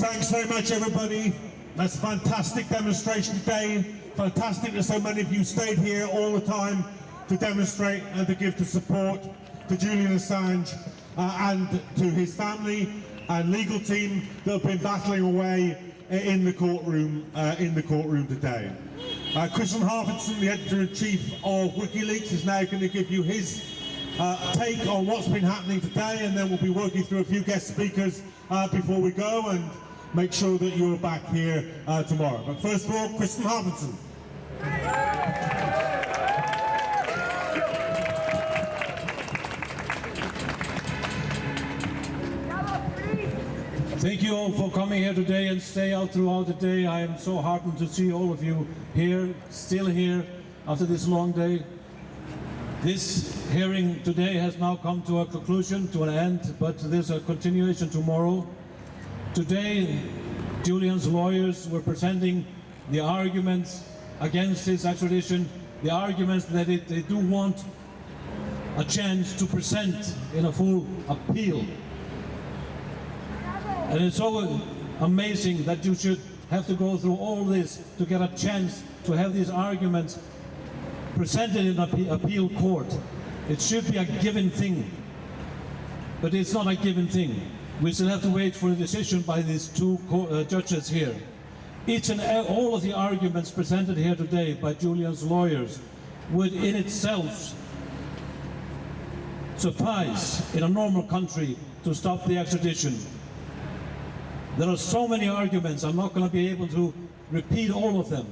Thanks very much, everybody. That's a fantastic demonstration today. Fantastic that so many of you stayed here all the time to demonstrate and to give the support to Julian Assange and to his family and legal team that have been battling away in the courtroom today. Kristinn Hrafnsson, the editor-in-chief of WikiLeaks, is now going to give you his take on what's been happening today, and then we'll be working through a few guest speakers before we go and make sure that you're back here tomorrow. But first of all, Kristinn Hrafnsson. Thank you all for coming here today and stay out throughout the day. I am so heartened to see all of you here, still here after this long day. This hearing today has now come to a conclusion, to an end, but there's a continuation tomorrow. Today, Julian's lawyers were presenting the arguments against his extradition, the arguments that they do want a chance to present in a full appeal. And it's so amazing that you should have to go through all this to get a chance to have these arguments presented in an appeal court. It should be a given thing, but it's not a given thing. We still have to wait for a decision by these two judges here. Each and all of the arguments presented here today by Julian's lawyers would in itself suffice in a normal country to stop the extradition. There are so many arguments, I'm not going to be able to repeat all of them,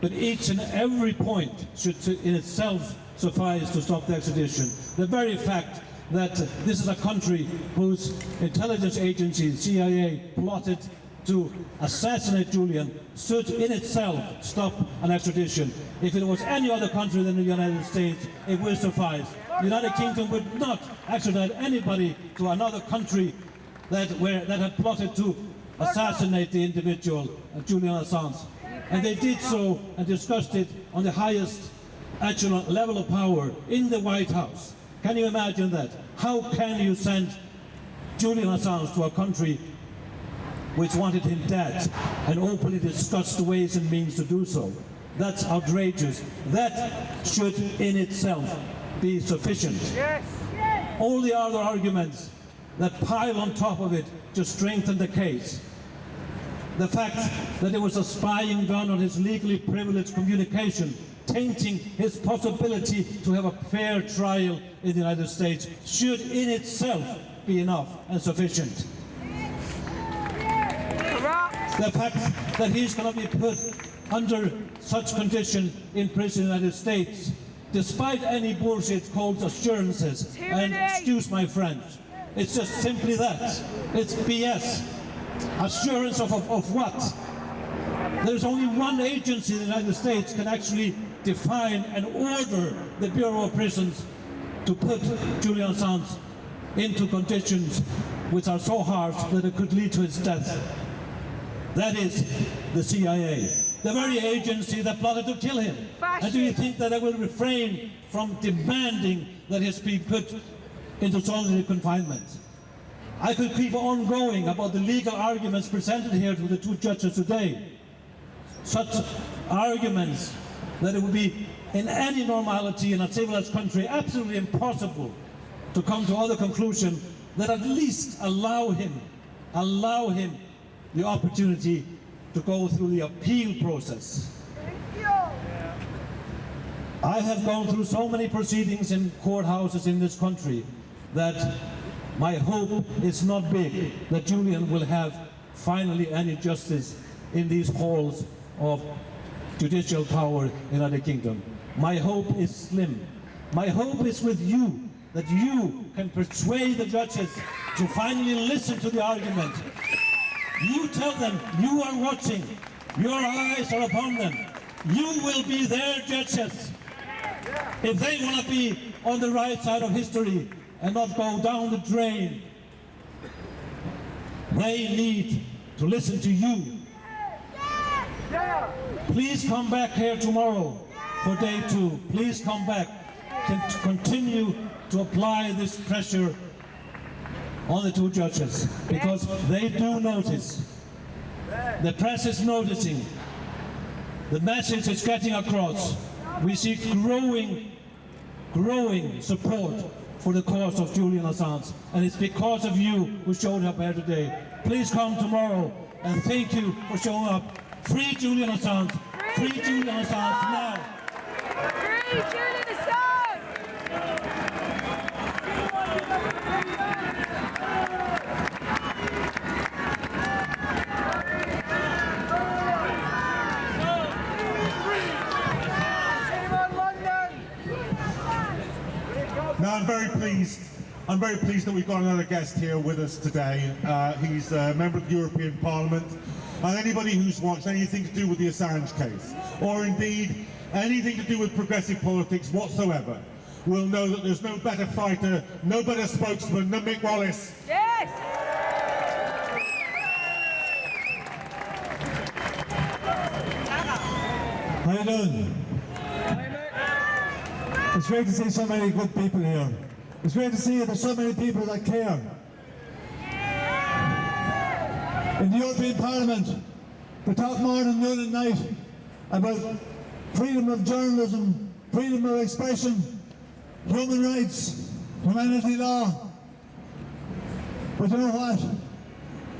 but each and every point should in itself suffice to stop the extradition. The very fact that this is a country whose intelligence agency, CIA, plotted to assassinate Julian should in itself stop an extradition. If it was any other country than the United States, it would suffice. The United Kingdom would not extradite anybody to another country that had plotted to assassinate the individual, Julian Assange. And they did so and discussed it on the highest echelon level of power in the White House. Can you imagine that? How can you send Julian Assange to a country which wanted him dead and openly discussed the ways and means to do so? That's outrageous. That should in itself be sufficient. Yes. All the other arguments that pile on top of it to strengthen the case. The fact that there was a spying done on his legally privileged communication, tainting his possibility to have a fair trial in the United States, should in itself be enough and sufficient. The fact that he's going to be put under such condition in prison in the United States, despite any bullshit called assurances, and excuse my French, it's just simply that. It's BS. Assurance of what? There's only one agency in the United States can actually define and order the Bureau of Prisons to put Julian Assange into conditions which are so harsh that it could lead to his death. That is the CIA, the very agency that plotted to kill him. And do you think that I will refrain from demanding that he be put into solitary confinement? I could keep on going about the legal arguments presented here to the two judges today. Such arguments that it would be in any normality in a civilized country absolutely impossible to come to other conclusion that at least allow him the opportunity to go through the appeal process. I have gone through so many proceedings in courthouses in this country that my hope is not big that Julian will have finally any justice in these halls of judicial power in the United Kingdom. My hope is slim. My hope is with you, that you can persuade the judges to finally listen to the argument. You tell them you are watching, your eyes are upon them. You will be their judges. If they want to be on the right side of history and not go down the drain, they need to listen to you. Please come back here tomorrow for day 2. Please come back to continue to apply this pressure on the two judges, because they do notice The press is noticing. The message is getting across. We see growing support for the cause of Julian Assange, and it's because of you who showed up here today. Please come tomorrow, and thank you for showing up. Free Julian Assange! Free Julian Assange now! Free Julian Assange! Now I'm very pleased that we've got another guest here with us today. He's a member of the European Parliament, and anybody who's watched anything to do with the Assange case, or indeed anything to do with progressive politics whatsoever, will know that there's no better fighter, no better spokesman than Mick Wallace. Yes! How you doing? It's great to see so many good people here. It's great to see there's so many people that care. In the European Parliament, they talk morning, noon and night about freedom of journalism, freedom of expression, human rights, humanity law. But you know what?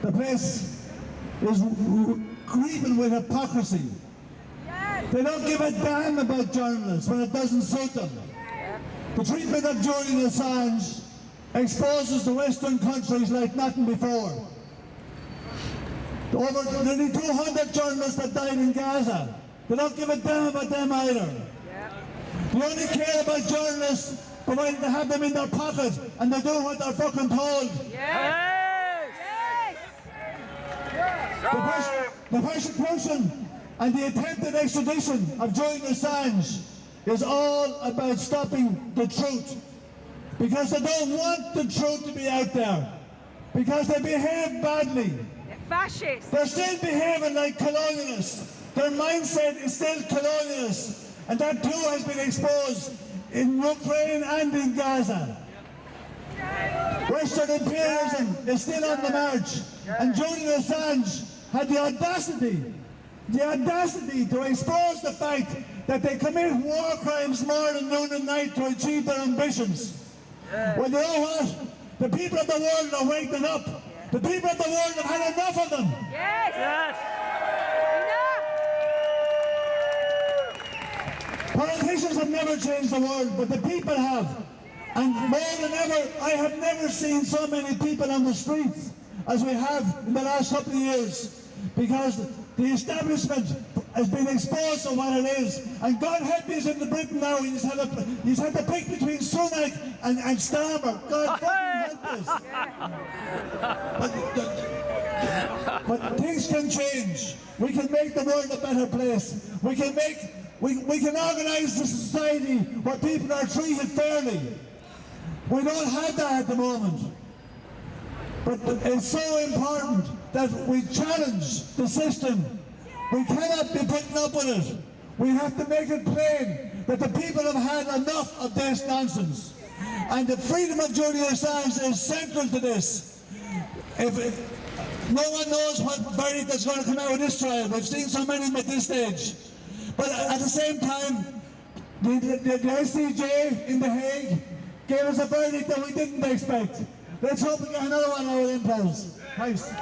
The place is creeping with hypocrisy. They don't give a damn about journalists when it doesn't suit them. The treatment of Julian Assange exposes the Western countries like nothing before. Over nearly 200 journalists that died in Gaza. They don't give a damn about them either. They only care about journalists provided they have them in their pocket and they do what they're fucking told. Yes! Yes! The persecution and the attempted extradition of Julian Assange is all about stopping the truth. Because they don't want the truth to be out there. Because they behave badly. They're fascists! They're still behaving like colonialists. Their mindset is still colonialist. And that too has been exposed in Ukraine and in Gaza. Western imperialism is still on the march. And Julian Assange had the audacity to expose the fact that they commit war crimes morning, noon and night to achieve their ambitions. Well, you know what? The people of the world are waking up. The people of the world have had enough of them. Yes! Yes! Enough! Politicians have never changed the world, but the people have. And more than ever, I have never seen so many people on the streets as we have in the last couple of years. Because the establishment has been exposed to what it is. And God help he's in the Britain now. He's had to pick between Sunak and Starmer. God fucking help us. But things can change. We can make the world a better place. We can organise the society where people are treated fairly. We don't have that at the moment. But it's so important that we challenge the system. We cannot be putting up with it. We have to make it plain that the people have had enough of this nonsense. And the freedom of Julian Assange is central to this. No one knows what verdict is going to come out of this trial. We've seen so many at this stage. But at the same time, the ICJ in The Hague gave us a verdict that we didn't expect. Let's hope we get another one out of impulse. Thanks.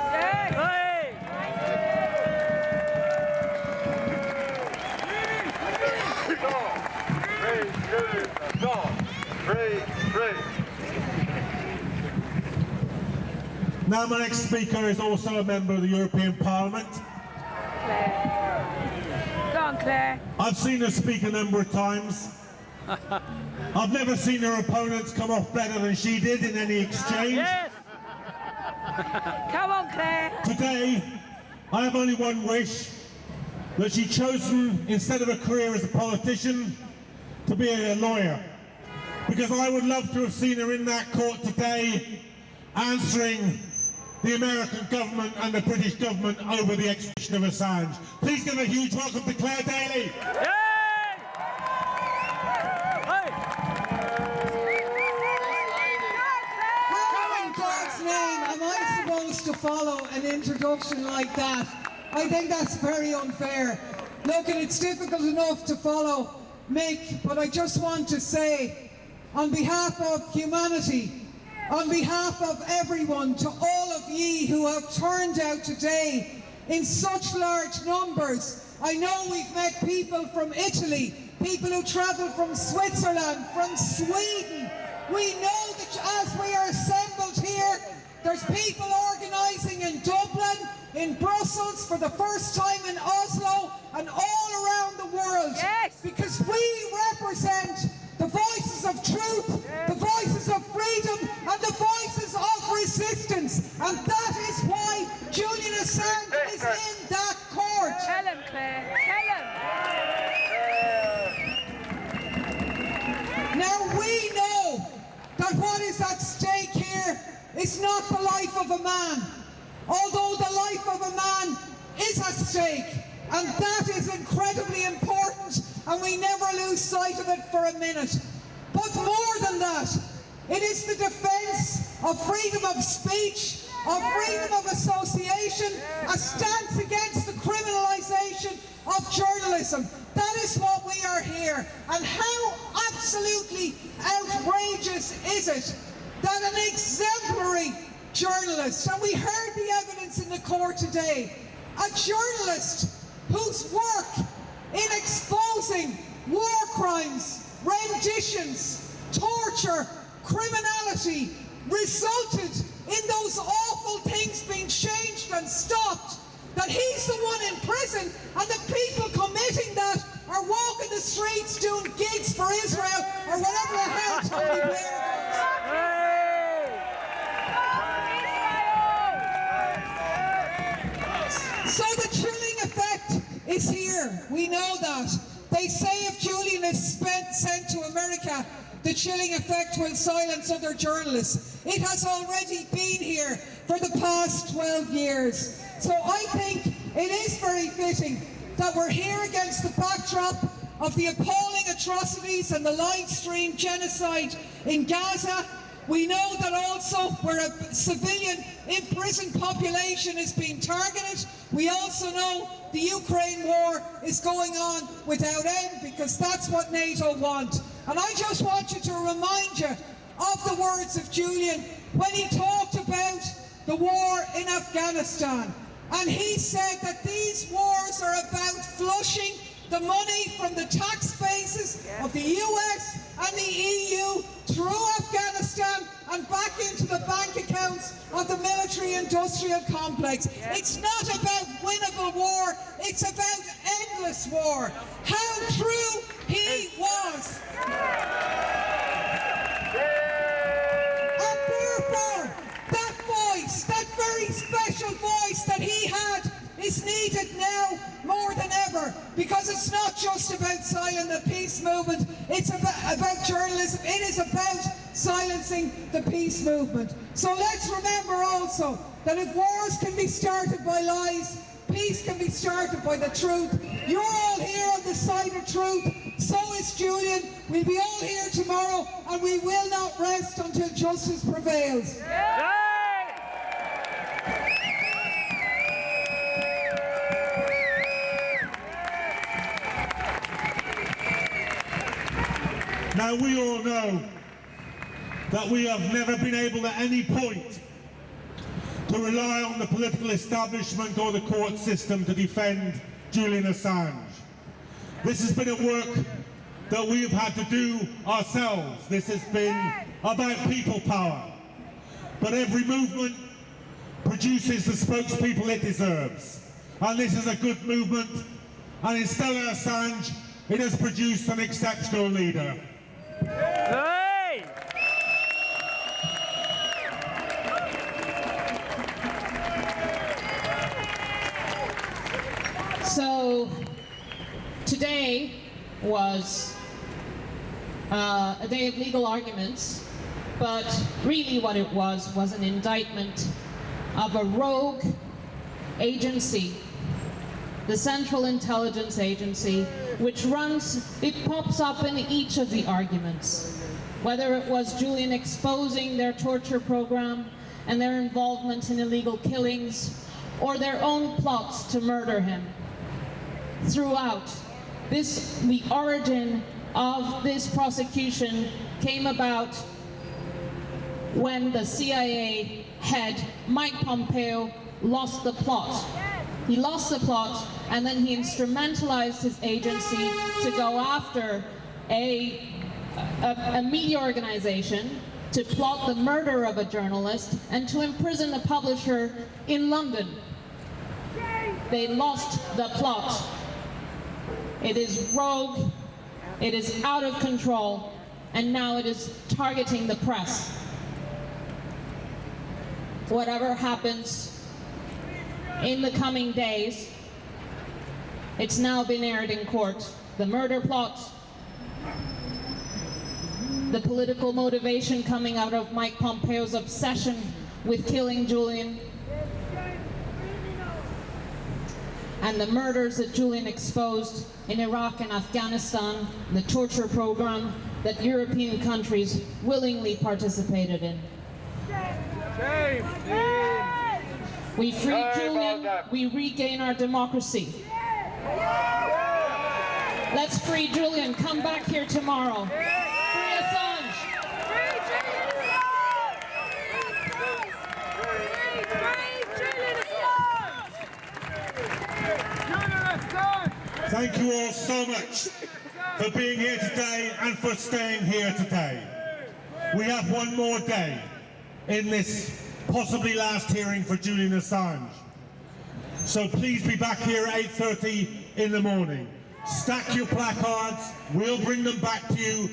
Now my next speaker is also a member of the European Parliament. Claire. Go on, Claire. I've seen her speak a number of times. I've never seen her opponents come off better than she did in any exchange. Yes! Come on, Claire. Today, I have only one wish, that she'd chosen, instead of a career as a politician, to be a lawyer. Because I would love to have seen her in that court today, answering the American government and the British government over the extradition of Assange. Please give a huge welcome to Clare Daly. How in God's name am I supposed to follow an introduction like that I think that's very unfair. Look, and it's difficult enough to follow Mick, but I just want to say, on behalf of humanity, on behalf of everyone, to all of ye who have turned out today in such large numbers. I know we've met people from Italy, people who travelled from Switzerland, from Sweden. We know that as we are assembled here, there's people organising in Dublin, in Brussels, for the first time in Oslo, and all around the world. Yes. Because we represent the voices of truth, the voices of freedom, and the voices of resistance. And that is why Julian Assange is in that court. Tell him, Claire. Tell him. Now we know that what is at stake here is not the life of a man, although the life of a man is at stake, and that is incredibly important, and we never lose sight of it for a minute. But more than that, it is the defence of freedom of speech, of freedom of association, a stance against the criminalisation of journalism. That is what we are here. And how absolutely outrageous is it that an exemplary journalist, and we heard the evidence in the court today, a journalist whose work in exposing war crimes, renditions, torture, criminality resulted in those awful things being changed and stopped, that he's the one in prison and the people committing that are walking the streets doing gigs for Israel or whatever the hell Tony Blair does. So the chilling effect is here. We know that. They say if Julian is sent to America, the chilling effect will silence other journalists. It has already been here for the past 12 years. So I think it is very fitting that we're here against the backdrop of the appalling atrocities and the live stream genocide in Gaza. We know that also where a civilian imprisoned population is being targeted. We also know the Ukraine war is going on without end, because that's what NATO want. And I just want you to remind you of the words of Julian when he talked about the war in Afghanistan. And he said that these wars are about flushing the money from the tax bases of the US and the EU through Afghanistan and back into the bank accounts of the military-industrial complex. It's not about winnable war, it's about endless war. How true he was. And therefore, that voice, that very special voice that he had, is needed now more than ever, because it's not just about silencing the peace movement, it's about journalism, it is about silencing the peace movement. So let's remember also that if wars can be started by lies, peace can be started by the truth. You're all here on the side of truth, so is Julian. We'll be all here tomorrow, and we will not rest until justice prevails. Now we all know that we have never been able at any point to rely on the political establishment or the court system to defend Julian Assange. This has been a work that we have had to do ourselves. This has been about people power. But every movement produces the spokespeople it deserves. And this is a good movement. And in Stella Assange, it has produced an exceptional leader. Hey! So today was a day of legal arguments, but really what it was an indictment of a rogue agency, the Central Intelligence Agency, which it pops up in each of the arguments. Whether it was Julian exposing their torture program and their involvement in illegal killings, or their own plots to murder him. Throughout, the origin of this prosecution came about when the CIA head, Mike Pompeo, lost the plot. He lost the plot, and then he instrumentalized his agency to go after a media organization, to plot the murder of a journalist, and to imprison a publisher in London. They lost the plot. It is rogue, it is out of control, and now it is targeting the press. Whatever happens in the coming days, it's now been aired in court. The murder plot, the political motivation coming out of Mike Pompeo's obsession with killing Julian, and the murders that Julian exposed in Iraq and Afghanistan, the torture program that European countries willingly participated in. We free Julian, we regain our democracy. Let's free Julian. Come back here tomorrow. Free Assange. Thank you all so much for being here today and for staying here today. We have one more day in this possibly last hearing for Julian Assange. So please be back here at 8:30 in the morning. Stack your placards. We'll bring them back to you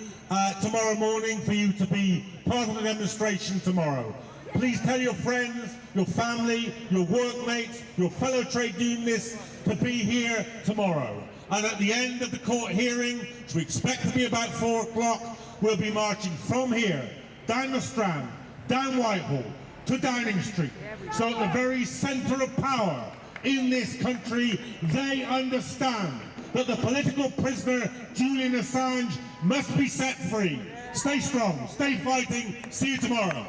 tomorrow morning for you to be part of the demonstration tomorrow. Please tell your friends, your family, your workmates, your fellow trade unionists to be here tomorrow. And at the end of the court hearing, which we expect to be about 4 o'clock, we'll be marching from here, down the Strand, down Whitehall, to Downing Street. So at the very centre of power in this country, they understand that the political prisoner, Julian Assange, must be set free. Stay strong, stay fighting, see you tomorrow.